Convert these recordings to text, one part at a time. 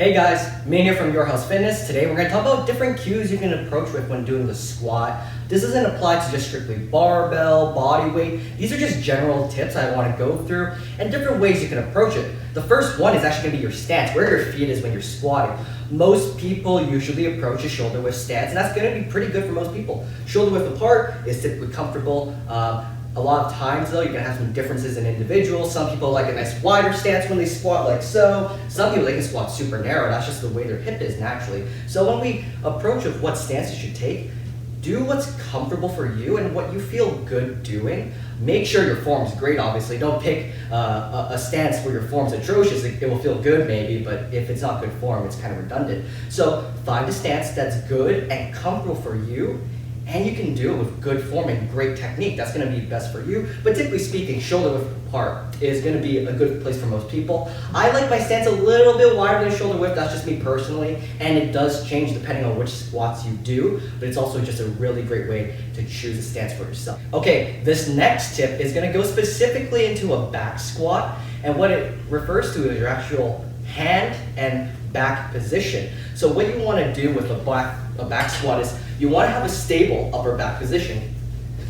Hey guys, Min here from Your House Fitness. Today we're going to talk about different cues you can approach with when doing the squat. This doesn't apply to just strictly barbell, body weight. These are just general tips I want to go through and different ways you can approach it. The first one is actually going to be your stance, where your feet is when you're squatting. Most people usually approach a shoulder width stance, and that's going to be pretty good for most people. Shoulder width apart is typically comfortable. A lot of times though, you're gonna have some differences in individuals. Some people like a nice wider stance when they squat like so. Some people, they can squat super narrow. That's just the way their hip is naturally. So when we approach of what stance you should take, do what's comfortable for you and what you feel good doing. Make sure your form is great, obviously. Don't pick a stance where your form's atrocious. It will feel good maybe, but if it's not good form, it's kind of redundant. So find a stance that's good and comfortable for you, and you can do it with good form and great technique. That's going to be best for you. But typically speaking, shoulder width apart is going to be a good place for most people. I like my stance a little bit wider than shoulder width. That's just me personally. And it does change depending on which squats you do. But it's also just a really great way to choose a stance for yourself. Okay, this next tip is going to go specifically into a back squat. And what it refers to is your actual hand and back position. So what you want to do with a back squat is you want to have a stable upper back position.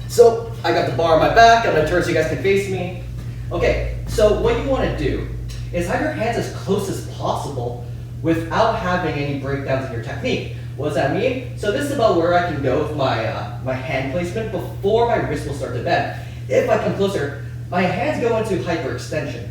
So I got the bar on my back. I'm going to turn so you guys can face me. Okay, so what you want to do is have your hands as close as possible without having any breakdowns in your technique. What does that mean? So this is about where I can go with my hand placement before my wrist will start to bend. If I come closer, my hands go into hyperextension,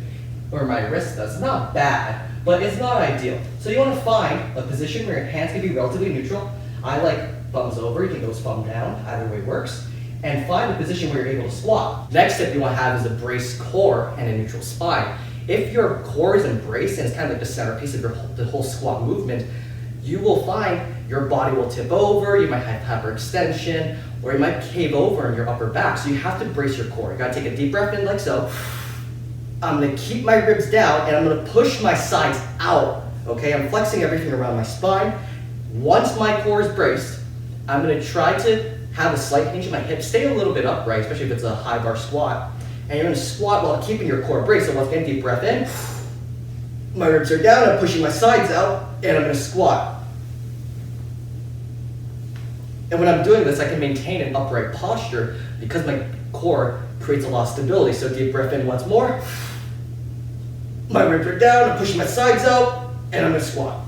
or my wrist does. It's not bad, but it's not ideal. So you want to find a position where your hands can be relatively neutral. I like thumbs over, you can go thumb down, either way works. And find a position where you're able to squat. Next tip you want to have is a braced core and a neutral spine. If your core is embraced and it's kind of like the centerpiece of the whole squat movement, you will find your body will tip over, you might have hyperextension, or you might cave over in your upper back. So you have to brace your core. You gotta take a deep breath in like so. I'm gonna keep my ribs down and I'm gonna push my sides out. Okay, I'm flexing everything around my spine. Once my core is braced, I'm gonna try to have a slight hinge in my hips. Stay a little bit upright, especially if it's a high bar squat. And you're gonna squat while keeping your core braced. So once again, deep breath in. My ribs are down, I'm pushing my sides out, and I'm gonna squat. And when I'm doing this, I can maintain an upright posture because my core creates a lot of stability. So deep breath in once more. My ribs are down, I'm pushing my sides out, and I'm gonna squat.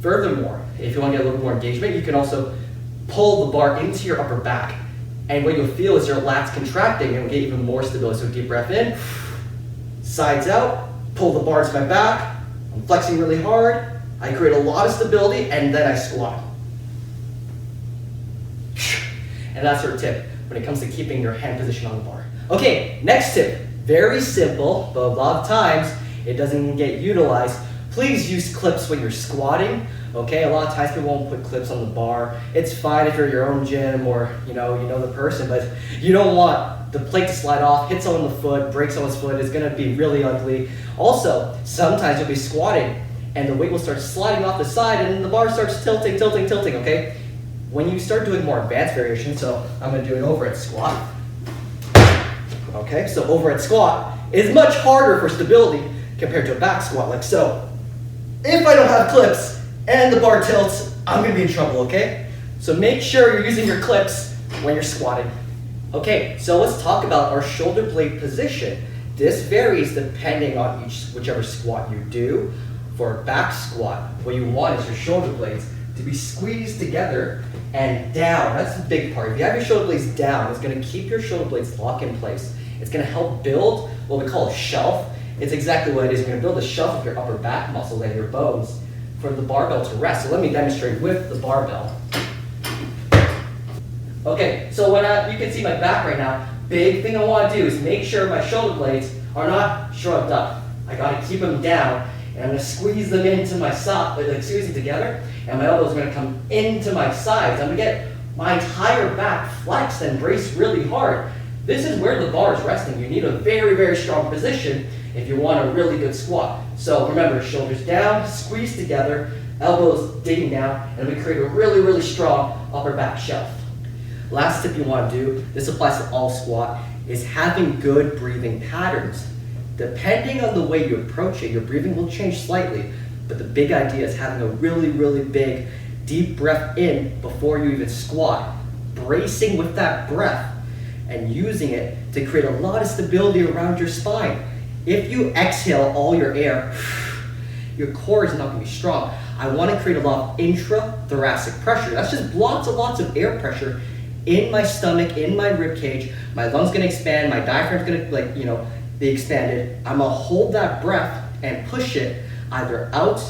Furthermore, if you want to get a little bit more engagement, you can also pull the bar into your upper back. And what you'll feel is your lats contracting and get even more stability. So deep breath in, sides out, pull the bar to my back. I'm flexing really hard. I create a lot of stability and then I squat. And that's our tip when it comes to keeping your hand position on the bar. Okay, next tip, very simple, but a lot of times it doesn't get utilized. Please use clips when you're squatting. Okay, a lot of times people won't put clips on the bar. It's fine if you're at your own gym or you know the person, but you don't want the plate to slide off, hit someone in the foot, break someone's foot. It's gonna be really ugly. Also, sometimes you'll be squatting and the weight will start sliding off the side and then the bar starts tilting, okay? When you start doing more advanced variations, so I'm gonna do an overhead squat. Okay, so overhead squat is much harder for stability compared to a back squat like so. If I don't have clips and the bar tilts, I'm gonna be in trouble, okay? So make sure you're using your clips when you're squatting. Okay, so let's talk about our shoulder blade position. This varies depending on whichever squat you do. For a back squat, what you want is your shoulder blades to be squeezed together and down. That's the big part. If you have your shoulder blades down, it's gonna keep your shoulder blades locked in place. It's gonna help build what we call a shelf. It's exactly what it is. You're going to build a shelf of your upper back muscles and your bones for the barbell to rest. So let me demonstrate with the barbell. Okay, so when you can see my back right now, big thing I want to do is make sure my shoulder blades are not shrugged up. I got to keep them down, and I'm going to squeeze them into my side, like squeeze them together, and my elbows are going to come into my sides. I'm going to get my entire back flexed and braced really hard. This is where the bar is resting. You need a very, very strong position if you want a really good squat. So remember, shoulders down, squeeze together, elbows digging down, and we create a really, really strong upper back shelf. Last tip you want to do, this applies to all squat, is having good breathing patterns. Depending on the way you approach it, your breathing will change slightly, but the big idea is having a really, really big, deep breath in before you even squat, bracing with that breath and using it to create a lot of stability around your spine. If you exhale all your air, your core is not going to be strong. I want to create a lot of intrathoracic pressure. That's just lots and lots of air pressure in my stomach, in my rib cage. My lungs going to expand, my diaphragm's going to be expanded. I'm going to hold that breath and push it either out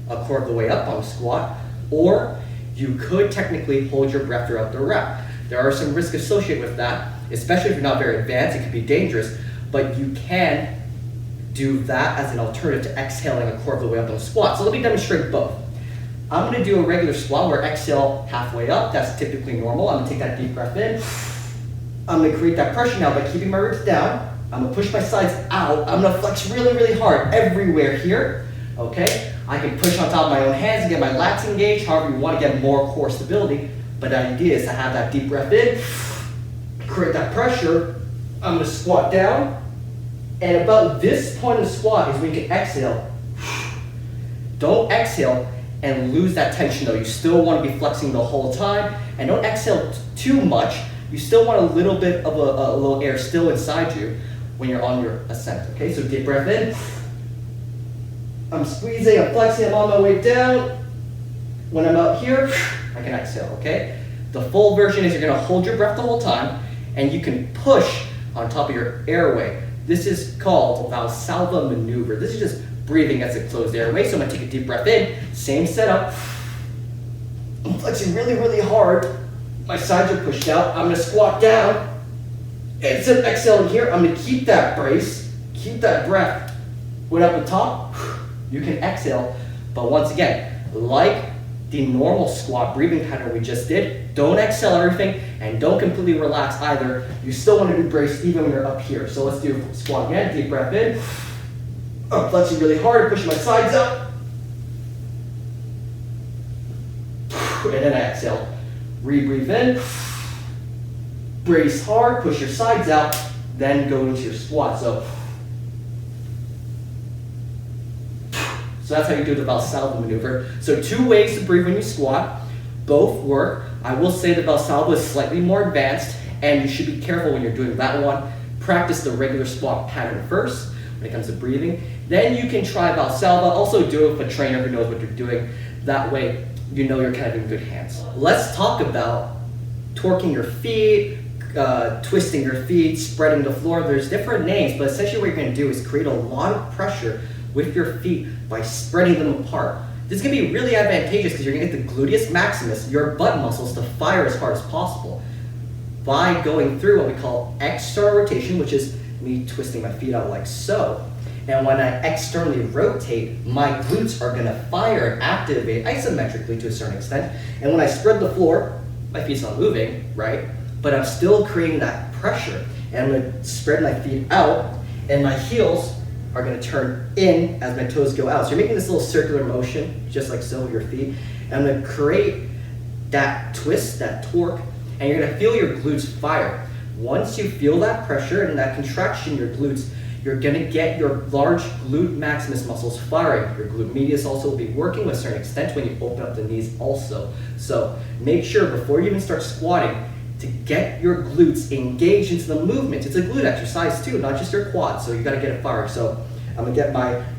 a quarter of the way up on a squat, or you could technically hold your breath throughout the rep. There are some risks associated with that, especially if you're not very advanced. It could be dangerous, but you can do that as an alternative to exhaling a quarter of the way up on a squat. So let me demonstrate both. I'm going to do a regular squat where exhale halfway up. That's typically normal. I'm going to take that deep breath in. I'm going to create that pressure now by keeping my ribs down. I'm going to push my sides out. I'm going to flex really, really hard everywhere here. Okay? I can push on top of my own hands and get my lats engaged, however you want to get more core stability. But the idea is to have that deep breath in, create that pressure. I'm going to squat down. And about this point of the squat is when you can exhale. Don't exhale and lose that tension though. You still want to be flexing the whole time. And don't exhale too much. You still want a little bit of a little air still inside you when you're on your ascent. Okay, so deep breath in. I'm squeezing, I'm flexing, I'm on my way down. When I'm out here, I can exhale, okay? The full version is you're gonna hold your breath the whole time and you can push on top of your airway. This is called Valsalva maneuver. This is just breathing as a closed airway. So I'm gonna take a deep breath in, same setup. I'm flexing really, really hard. My sides are pushed out. I'm gonna squat down. And instead of exhaling here, I'm gonna keep that brace, keep that breath. When up the top, you can exhale. But once again, like the normal squat breathing pattern we just did, don't exhale everything and don't completely relax either. You still want to be braced even when you're up here. So let's do a squat again. Deep breath in. I'm flexing really hard, pushing my sides up. And then I exhale. Rebreathe in. Brace hard, push your sides out, then go into your squat. So that's how you do the Valsalva maneuver. So 2 ways to breathe when you squat. Both work. I will say the Valsalva is slightly more advanced, and you should be careful when you're doing that one. Practice the regular squat pattern first when it comes to breathing. Then you can try Valsalva. Also do it with a trainer who knows what you're doing. That way you know you're kind of in good hands. Let's talk about torquing your feet, twisting your feet, spreading the floor. There's different names, but essentially what you're going to do is create a lot of pressure with your feet by spreading them apart. This is going to be really advantageous because you're going to get the gluteus maximus, your butt muscles, to fire as hard as possible by going through what we call external rotation, which is me twisting my feet out like so. And when I externally rotate, my glutes are going to fire and activate isometrically to a certain extent. And when I spread the floor, my feet's not moving, right? But I'm still creating that pressure. And I'm going to spread my feet out, and my heels are going to turn in as my toes go out. So you're making this little circular motion, just like so with your feet. And I'm going to create that twist, that torque, and you're going to feel your glutes fire. Once you feel that pressure and that contraction in your glutes, you're going to get your large glute maximus muscles firing. Your glute medius also will be working to a certain extent when you open up the knees also. So make sure before you even start squatting to get your glutes engaged into the movement. It's a glute exercise too, not just your quads, so you gotta get it fired. So I'm gonna get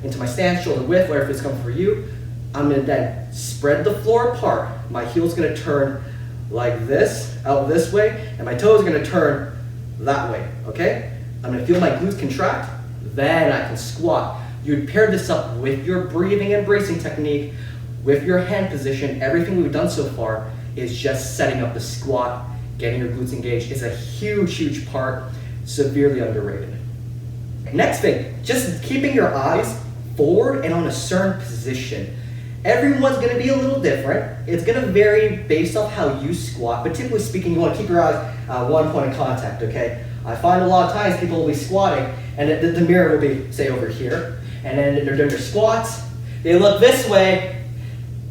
into my stance, shoulder width, whatever it's coming for you. I'm gonna then spread the floor apart. My heel's gonna turn like this, out this way, and my toes are gonna turn that way, okay? I'm gonna feel my glutes contract, then I can squat. You'd pair this up with your breathing and bracing technique, with your hand position. Everything we've done so far is just setting up the squat. Getting your glutes engaged is a huge, huge part, severely underrated. Next thing, just keeping your eyes forward and on a certain position. Everyone's gonna be a little different. It's gonna vary based off how you squat, but typically speaking, you wanna keep your eyes at one point of contact, okay? I find a lot of times people will be squatting and the mirror will be, say, over here, and then they're doing their squats, they look this way,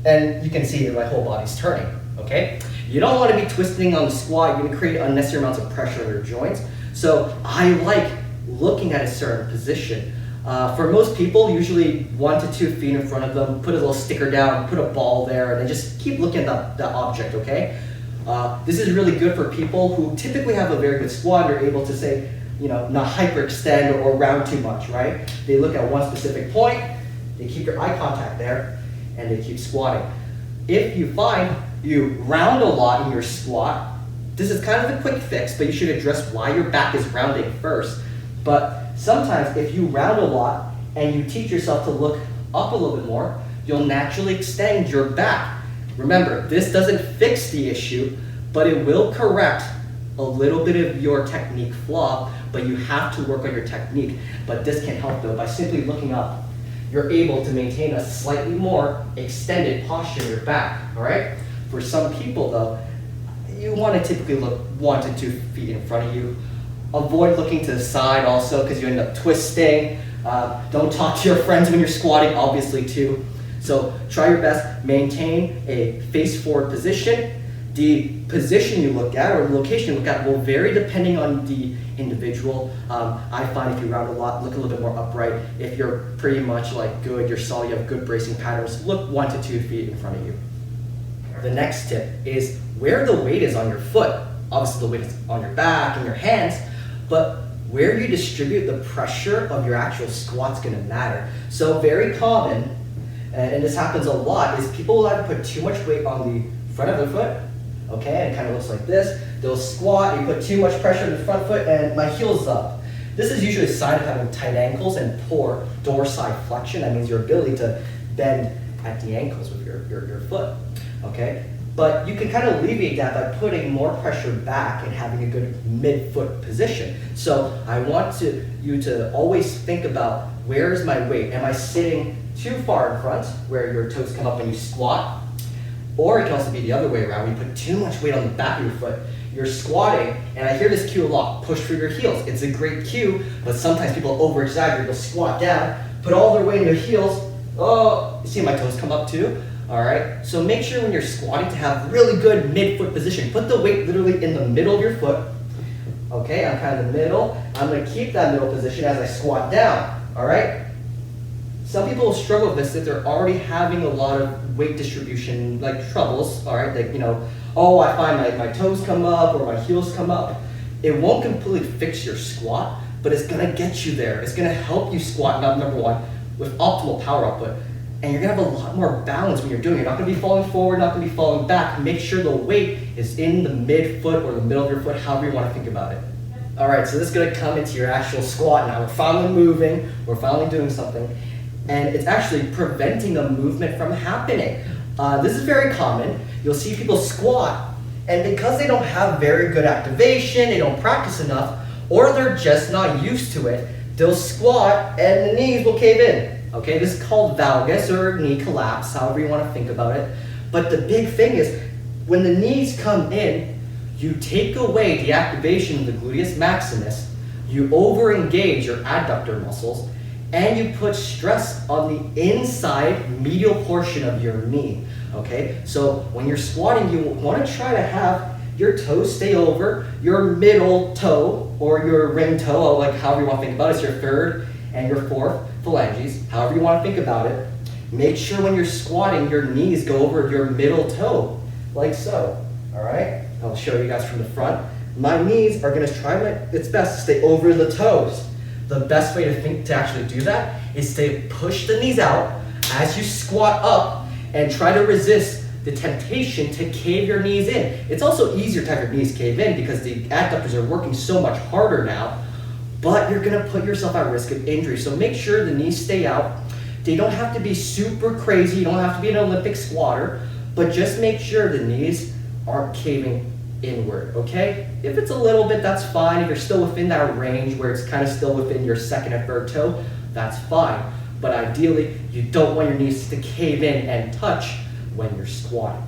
and you can see that my whole body's turning, okay? You don't want to be twisting on the squat. You're going to create unnecessary amounts of pressure on your joints. So I like looking at a certain position. For most people, usually 1 to 2 feet in front of them, put a little sticker down, put a ball there, and then just keep looking at that object, okay? This is really good for people who typically have a very good squat. They're able to say, not hyperextend or round too much, right? They look at one specific point, they keep your eye contact there, and they keep squatting. If you find you round a lot in your squat, this is kind of a quick fix, but you should address why your back is rounding first. But sometimes if you round a lot and you teach yourself to look up a little bit more, you'll naturally extend your back. Remember, this doesn't fix the issue, but it will correct a little bit of your technique flaw, but you have to work on your technique. But this can help though, by simply looking up. You're able to maintain a slightly more extended posture in your back, all right? For some people though, you want to typically look 1 to 2 feet in front of you. Avoid looking to the side also, because you end up twisting. Don't talk to your friends when you're squatting, obviously too. So try your best, maintain a face forward position. The position you look at or the location you look at will vary depending on the individual. I find if you round a lot, look a little bit more upright. If you're pretty much like good, you're solid, you have good bracing patterns, look 1 to 2 feet in front of you. The next tip is where the weight is on your foot. Obviously the weight is on your back and your hands, but where you distribute the pressure of your actual squat's gonna matter. So very common, and this happens a lot, is people will either put too much weight on the front of the foot, okay, and it kind of looks like this. They'll squat, you put too much pressure on the front foot, and my heel's up. This is usually a sign of having tight ankles and poor dorsal flexion. That means your ability to bend at the ankles with your foot, okay? But you can kind of alleviate that by putting more pressure back and having a good mid-foot position. So I want you to always think about, where is my weight? Am I sitting too far in front where your toes come up when you squat? Or it can also be the other way around. You put too much weight on the back of your foot. You're squatting, and I hear this cue a lot, push through your heels. It's a great cue, but sometimes people over-exaggerate. They'll squat down, put all their weight in their heels. Oh, you see my toes come up too? All right, so make sure when you're squatting to have really good mid-foot position. Put the weight literally in the middle of your foot. Okay, I'm kind of in the middle. I'm gonna keep that middle position as I squat down, all right? Some people will struggle with this if they're already having a lot of weight distribution, like troubles, all right? Like, oh, I find my toes come up or my heels come up. It won't completely fix your squat, but it's gonna get you there. It's gonna help you squat, number one, with optimal power output. And you're gonna have a lot more balance when you're doing it. You're not gonna be falling forward, not gonna be falling back. Make sure the weight is in the mid-foot or the middle of your foot, however you wanna think about it. All right, so this is gonna come into your actual squat now. We're finally moving, we're finally doing something, and it's actually preventing a movement from happening. This is very common. You'll see people squat, and because they don't have very good activation, they don't practice enough, or they're just not used to it, they'll squat and the knees will cave in. Okay, this is called valgus or knee collapse, however you want to think about it. But the big thing is, when the knees come in, you take away the activation of the gluteus maximus, you over-engage your adductor muscles, and you put stress on the inside medial portion of your knee. Okay, so when you're squatting, you want to try to have your toes stay over your middle toe or your ring toe, like however you want to think about it. It's your third and your fourth phalanges, however you want to think about it. Make sure when you're squatting, your knees go over your middle toe, like so. All right, I'll show you guys from the front. My knees are going to try its best to stay over the toes. The best way to actually do that is to push the knees out as you squat up and try to resist the temptation to cave your knees in. It's also easier to have your knees cave in because the adductors are working so much harder now, but you're gonna put yourself at risk of injury. So make sure the knees stay out. They don't have to be super crazy. You don't have to be an Olympic squatter, but just make sure the knees aren't caving inward, okay? If it's a little bit, that's fine. If you're still within that range where it's kind of still within your second and third toe, that's fine. But ideally, you don't want your knees to cave in and touch when you're squatting.